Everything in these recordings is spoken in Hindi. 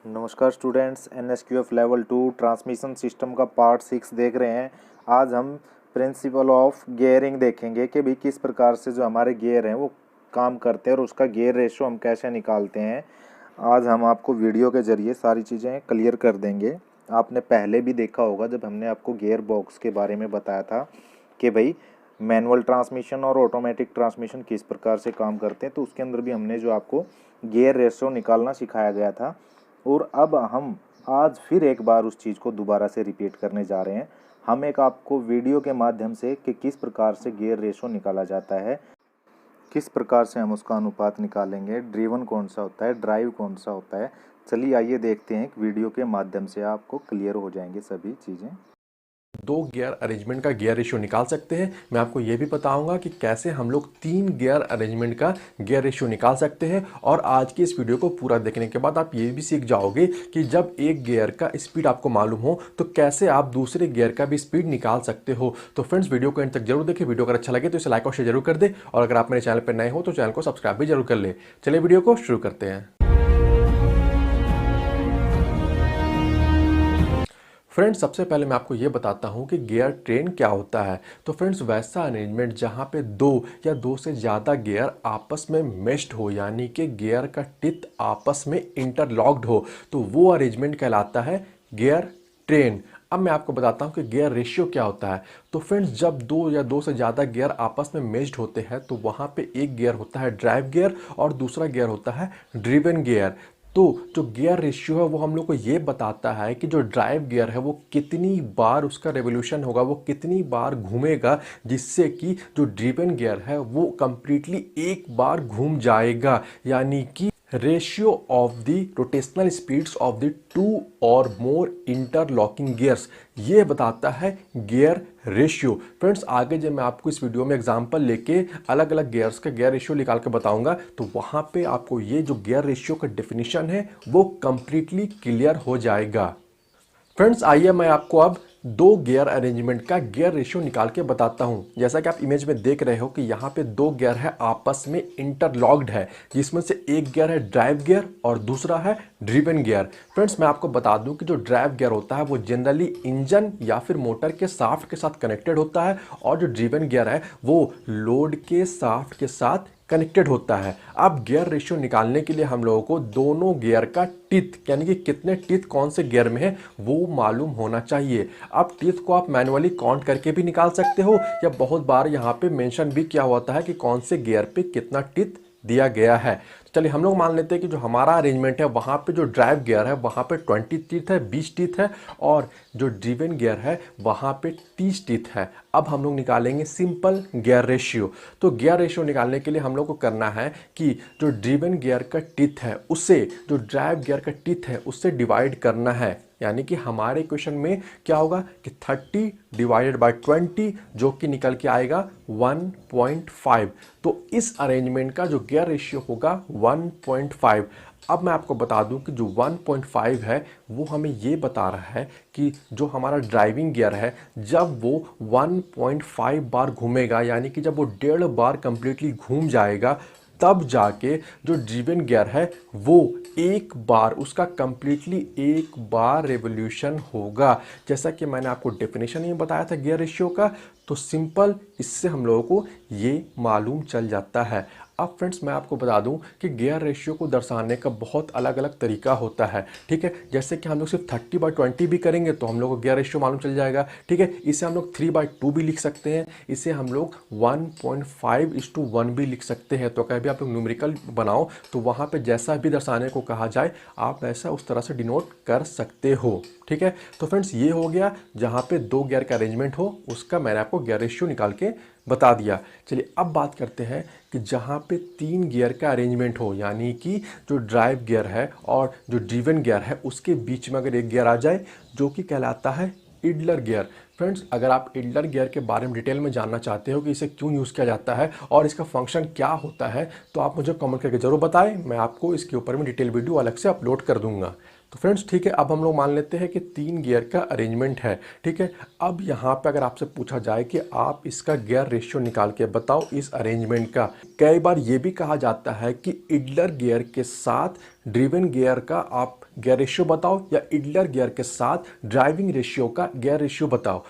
नमस्कार students, NSQF level 2 transmission system का पार्ट 6 देख रहे हैं। आज हम प्रिंसिपल ऑफ गियरिंग देखेंगे कि भाई किस प्रकार से जो हमारे गियर हैं वो काम करते हैं और उसका गियर रेशो हम कैसे निकालते हैं। आज हम आपको वीडियो के ज़रिए सारी चीज़ें क्लियर कर देंगे। आपने पहले भी देखा होगा जब हमने आपको गियर बॉक्स के बारे में बताया था कि भाई मैनुअल ट्रांसमिशन और ऑटोमेटिक ट्रांसमिशन किस प्रकार से काम करते हैं, तो उसके अंदर भी हमने जो आपको गियर रेशो निकालना सिखाया गया था। और अब हम आज फिर एक बार उस चीज़ को दोबारा से रिपीट करने जा रहे हैं। हम एक आपको वीडियो के माध्यम से कि किस प्रकार से गियर रेशो निकाला जाता है, किस प्रकार से हम उसका अनुपात निकालेंगे, ड्रिवन कौन सा होता है, ड्राइव कौन सा होता है। चलिए आइए देखते हैं, वीडियो के माध्यम से आपको क्लियर हो जाएंगे सभी चीज़ें। दो गियर अरेंजमेंट का गियर रेशियो निकाल सकते हैं। मैं आपको यह भी बताऊंगा कि कैसे हम लोग तीन गियर अरेंजमेंट का गियर रेशियो निकाल सकते हैं। और आज की इस वीडियो को पूरा देखने के बाद आप ये भी सीख जाओगे कि जब एक गियर का स्पीड आपको मालूम हो तो कैसे आप दूसरे गियर का भी स्पीड निकाल सकते हो। तो फ्रेंड्स, वीडियो को एंड तक जरूर देखें। वीडियो अगर अच्छा लगे तो इसे लाइक और शेयर जरूर कर दे, और अगर आप मेरे चैनल पर नए हो तो चैनल को सब्सक्राइब भी जरूर कर ले। चलिए वीडियो को शुरू करते हैं। फ्रेंड्स, सबसे पहले मैं आपको ये बताता हूँ कि गियर ट्रेन क्या होता है। तो फ्रेंड्स, वैसा अरेंजमेंट जहाँ पे दो या दो से ज़्यादा गियर आपस में मेश्ड हो, यानी कि गियर का टिथ आपस में इंटरलॉक्ड हो, तो वो अरेंजमेंट कहलाता है गियर ट्रेन। अब मैं आपको बताता हूँ कि गियर रेशियो क्या होता है। तो फ्रेंड्स, जब दो या दो से ज़्यादा गियर आपस में मेश्ड होते हैं तो वहाँ पे एक गियर होता है ड्राइव गियर और दूसरा गियर होता है ड्रिवन गियर। तो जो गियर रेशियो है वो हम लोग को ये बताता है कि जो ड्राइव गियर है वो कितनी बार उसका रेवोल्यूशन होगा, वो कितनी बार घूमेगा, जिससे कि जो ड्रिवन गियर है वो कंप्लीटली एक बार घूम जाएगा। यानी कि ratio of the rotational speeds of the two और मोर इंटरलॉकिंग गियर्स, ये बताता है गियर रेशियो। फ्रेंड्स, आगे जब मैं आपको इस वीडियो में एग्जांपल लेके अलग अलग गियर्स का गियर रेशियो निकाल के बताऊंगा तो वहां पे आपको ये जो गियर रेशियो का डेफिनेशन है वो कंप्लीटली क्लियर हो जाएगा। फ्रेंड्स, आइए मैं आपको अब दो गियर अरेंजमेंट का गियर रेशियो निकाल के बताता हूं। जैसा कि आप इमेज में देख रहे हो कि यहाँ पे दो गियर है आपस में इंटरलॉक्ड है, जिसमें से एक गियर है ड्राइव गियर और दूसरा है ड्रिवन गियर। फ्रेंड्स, मैं आपको बता दूं कि जो ड्राइव गियर होता है वो जनरली इंजन या फिर मोटर के शाफ्ट के साथ कनेक्टेड होता है, और जो ड्रिवन गियर है वो लोड के शाफ्ट के साथ कनेक्टेड होता है। अब गियर रेशियो निकालने के लिए हम लोगों को दोनों गियर का टिथ, यानी कि कितने टिथ कौन से गियर में है, वो मालूम होना चाहिए। अब टिथ को आप मैनुअली काउंट करके भी निकाल सकते हो, या बहुत बार यहाँ पे मेंशन भी किया होता है कि कौन से गियर पे कितना टिथ दिया गया है। तो चलिए हम लोग मान लेते हैं कि जो हमारा अरेंजमेंट है वहाँ पे जो ड्राइव गियर है वहाँ पे 20 टीथ है, 20 टीथ है, और जो ड्रिवन गियर है वहाँ पे 30 टीथ है। अब हम लोग निकालेंगे सिंपल गियर रेशियो। तो गियर रेशियो निकालने के लिए हम लोग को करना है कि जो ड्रिवन गियर का टीथ है उससे जो ड्राइव गियर का टीथ है उससे डिवाइड करना है। यानी कि हमारे क्वेश्चन में क्या होगा कि 30 डिवाइडेड बाय 20, जो कि निकल के आएगा 1.5। तो इस अरेंजमेंट का जो गियर रेशियो होगा 1.5। अब मैं आपको बता दूं कि जो 1.5 है वो हमें ये बता रहा है कि जो हमारा ड्राइविंग गियर है जब वो 1.5 बार घूमेगा, यानी कि जब वो 1.5 बार कंप्लीटली घूम जाएगा, तब जाके जो ड्रिवन गियर है वो एक बार उसका कंप्लीटली एक बार रेवोल्यूशन होगा। जैसा कि मैंने आपको डेफिनेशन ही बताया था गियर रेशियो का, तो सिंपल इससे हम लोगों को ये मालूम चल जाता है। अब फ्रेंड्स, मैं आपको बता दूं कि गियर रेशियो को दर्शाने का बहुत अलग अलग तरीका होता है। ठीक है, जैसे कि हम लोग सिर्फ 30/20 भी करेंगे तो हम लोग को गियर रेशियो मालूम चल जाएगा। ठीक है, इसे हम लोग 3/2 भी लिख सकते हैं, इसे हम लोग 1.5:1 भी लिख सकते हैं। तो कभी आप लोग न्यूमेरिकल बनाओ तो वहाँ पर जैसा भी दर्शाने को कहा जाए आप ऐसा उस तरह से डिनोट कर सकते हो। ठीक है, तो फ्रेंड्स, ये हो गया जहाँ पे दो गियर का अरेंजमेंट हो उसका मैंने आपको गियर रेशियो निकाल के बता दिया। चलिए अब बात करते हैं कि जहाँ पे तीन गियर का अरेंजमेंट हो, यानी कि जो ड्राइव गियर है और जो ड्रिवन गियर है उसके बीच में अगर एक गियर आ जाए जो कि कहलाता है इडलर गियर। फ्रेंड्स, अगर आप इडलर गियर के बारे में डिटेल में जानना चाहते हो कि इसे क्यों यूज़ किया जाता है और इसका फंक्शन क्या होता है तो आप मुझे कमेंट करके ज़रूर बताएं। मैं आपको इसके ऊपर में डिटेल वीडियो अलग से अपलोड कर दूंगा। तो फ्रेंड्स ठीक है, अब हम लोग मान लेते हैं कि 3 गियर का अरेंजमेंट है। ठीक है, अब यहाँ पे अगर आपसे पूछा जाए कि आप इसका गियर रेशियो निकाल के बताओ इस अरेंजमेंट का। कई बार ये भी कहा जाता है कि इडलर गियर के साथ ड्रिवन गियर का आप गियर रेशियो बताओ या इडलर गियर के साथ ड्राइविंग रेशियो का गियर रेशियो बताओ।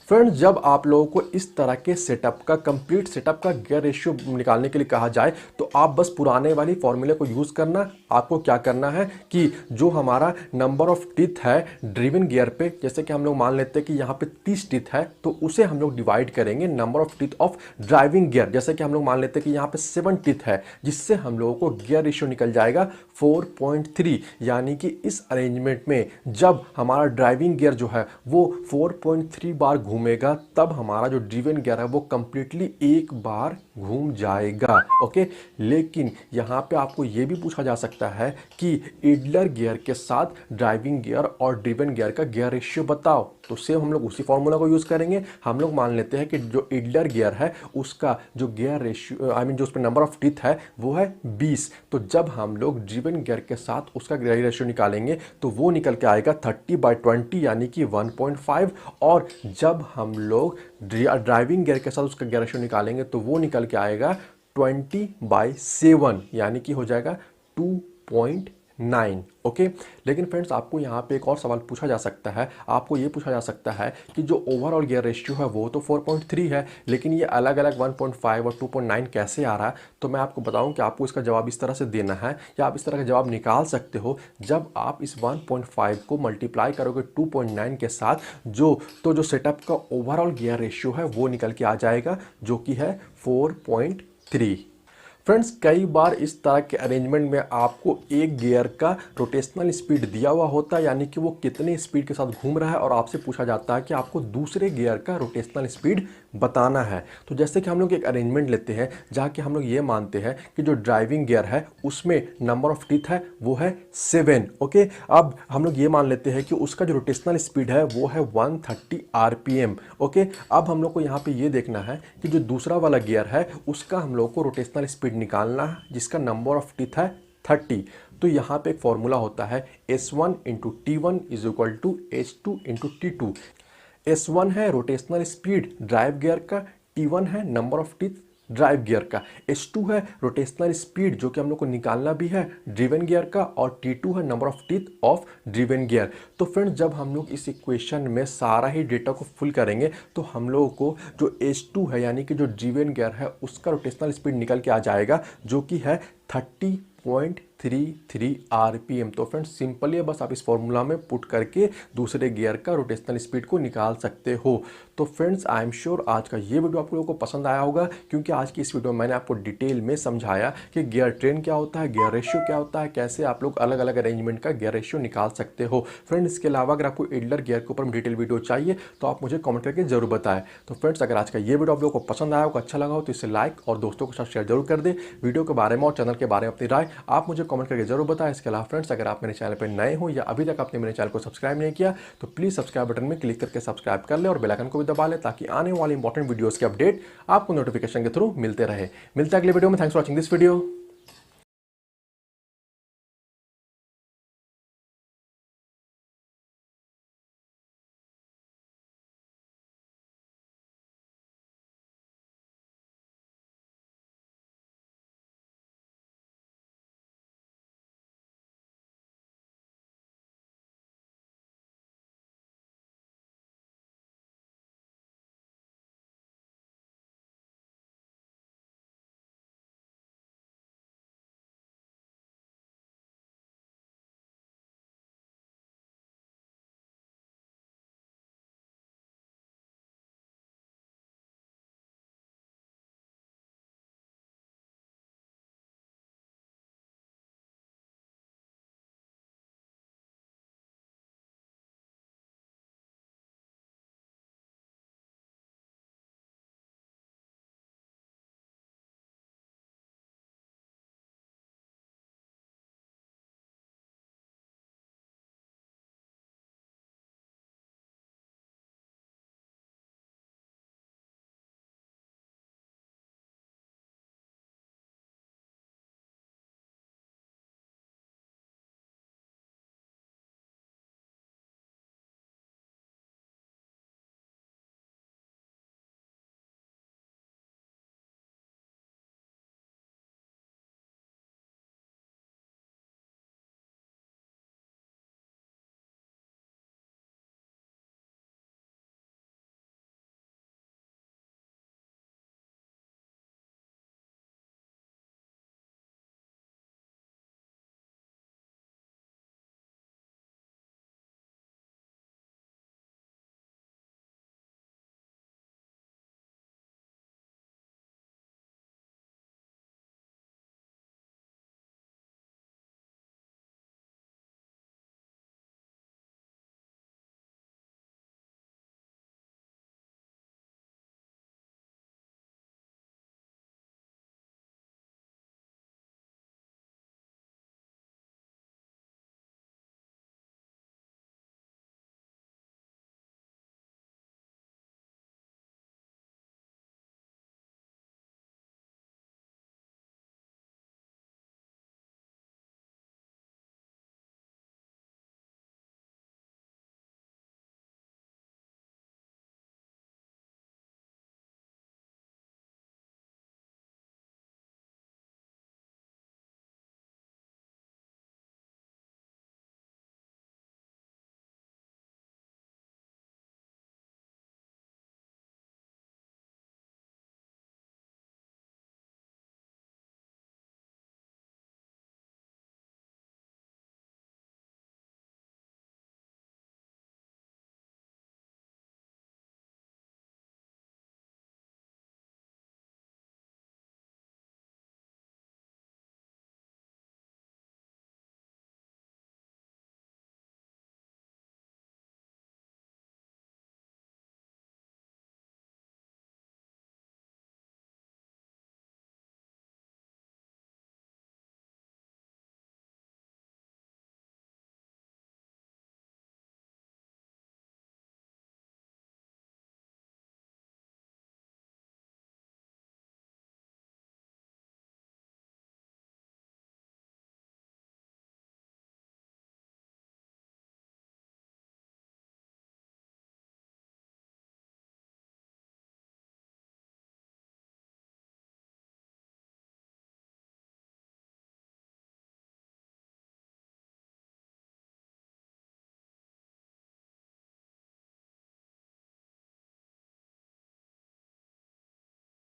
फ्रेंड्स जब आप लोगों को इस तरह के सेटअप का कंप्लीट सेटअप का गियर रेशियो निकालने के लिए कहा जाए तो आप बस पुराने वाली फॉर्मूले को यूज़ करना। आपको क्या करना है कि जो हमारा नंबर ऑफ टीथ है ड्रिवन गियर पे, जैसे कि हम लोग मान लेते हैं कि यहाँ पे 30 टीथ है, तो उसे हम लोग डिवाइड करेंगे number of teeth of driving gear. जैसे कि हम लोग मान लेते हैं कि यहाँ पे 7 टीथ है, जिससे हम लोगों को गियर रेशियो निकल जाएगा 4.3। यानी कि इस अरेंजमेंट में जब हमारा ड्राइविंग गियर जो है वो 4.3 बार घूमेगा, तब हमारा जो ड्रिवन गियर है वो कंप्लीटली एक बार घूम जाएगा। ओके, लेकिन यहाँ पे आपको ये भी पूछा जा सकता है कि इडलर गियर के साथ ड्राइविंग गियर और ड्रिवन गियर का गियर रेशियो बताओ। तो सेम हम लोग उसी फॉर्मूला को यूज़ करेंगे। हम लोग मान लेते हैं कि जो इडलर गियर है उसका जो गियर रेशियो जो उस पर नंबर ऑफ टीथ है वो है 20। तो जब हम लोग ड्रिवन गियर के साथ उसका गियर रेशियो निकालेंगे तो वो निकल के आएगा 30/20 यानी कि 1.5। और जब हम लोग ड्राइविंग गियर के साथ उसका गियर रेशियो निकालेंगे तो वो निकल के आएगा 20/7 यानी कि हो जाएगा 2.9। ओके, लेकिन फ्रेंड्स आपको यहाँ पे एक और सवाल पूछा जा सकता है। आपको ये पूछा जा सकता है कि जो ओवरऑल गियर रेशियो है वो तो 4.3 है, लेकिन ये अलग अलग 1.5 और 2.9 कैसे आ रहा है। तो मैं आपको बताऊं कि आपको इसका जवाब इस तरह से देना है या आप इस तरह का जवाब निकाल सकते हो। जब आप इस 1.5 को मल्टीप्लाई करोगे 2.9 के साथ जो सेटअप का ओवरऑल गियर रेशियो है वो निकल के आ जाएगा, जो कि है 4.3। फ्रेंड्स कई बार इस तरह के अरेंजमेंट में आपको एक गियर का रोटेशनल स्पीड दिया हुआ होता है, यानी कि वो कितने स्पीड के साथ घूम रहा है, और आपसे पूछा जाता है कि आपको दूसरे गियर का रोटेशनल स्पीड बताना है। तो जैसे कि हम लोग एक अरेंजमेंट लेते हैं जहाँ कि हम लोग ये मानते हैं कि जो ड्राइविंग गियर है उसमें नंबर ऑफ टीथ है वो है 7। ओके, अब हम लोग ये मान लेते हैं कि उसका जो रोटेशनल स्पीड है वो है 130 RPM। ओके, अब हम लोग को यहाँ पे ये देखना है कि जो दूसरा वाला गियर है उसका हम लोग को रोटेशनल स्पीड निकालना है, जिसका नंबर ऑफ टीथ है 30। तो यहाँ पे एक फॉर्मूला होता है S1 × T1 = S2 × T2। S1 है रोटेशनल स्पीड ड्राइव गियर का, T1 है number of teeth drive gear का, S2 है रोटेशनल स्पीड जो कि हम लोग को निकालना भी है ड्रिवन गियर का, और T2 है number of teeth of driven gear. तो फ्रेंड्स जब हम लोग इस इक्वेशन में सारा ही डेटा को फुल करेंगे तो हम लोगों को जो S2 है यानी कि जो ड्रिवन गियर है उसका रोटेशनल स्पीड निकल के आ जाएगा, जो कि है 30.33 RPM। तो फ्रेंड्स सिंपली है, बस आप इस फॉर्मूला में पुट करके दूसरे गियर का रोटेशनल स्पीड को निकाल सकते हो। तो फ्रेंड्स आई एम श्योर आज का ये वीडियो आप लोगों को पसंद आया होगा, क्योंकि आज की इस वीडियो में मैंने आपको डिटेल में समझाया कि गियर ट्रेन क्या होता है, गियर रेशियो क्या होता है, कैसे आप लोग अलग अलग अरेंजमेंट का गियर रेशियो निकाल सकते हो। फ्रेंड्स इसके अलावा अगर आपको इडलर गियर के ऊपर डिटेल वीडियो चाहिए तो आप मुझे कमेंट करके जरूर बताएं। तो फ्रेंड्स अगर आज का ये वीडियो आप लोगों को पसंद आया होगा, अच्छा लगा हो, तो इसे लाइक और दोस्तों के साथ शेयर जरूर कर दे। वीडियो के बारे में और चैनल के बारे में अपनी राय आप मुझे कमेंट करके जरूर बताएं। इसके अलावा फ्रेंड्स अगर आप मेरे चैनल पर नए हो या अभी तक आपने मेरे चैनल को सब्सक्राइब नहीं किया तो प्लीज़ सब्सक्राइब बटन में क्लिक करके सब्सक्राइब कर ले और बेल आइकन को भी दबा ले, ताकि आने वाले इंपॉर्टेंट वीडियोस के अपडेट आपको नोटिफिकेशन के थ्रू मिलते रहे। मिलते हैं अगले वीडियो में। Thanks for watching this video.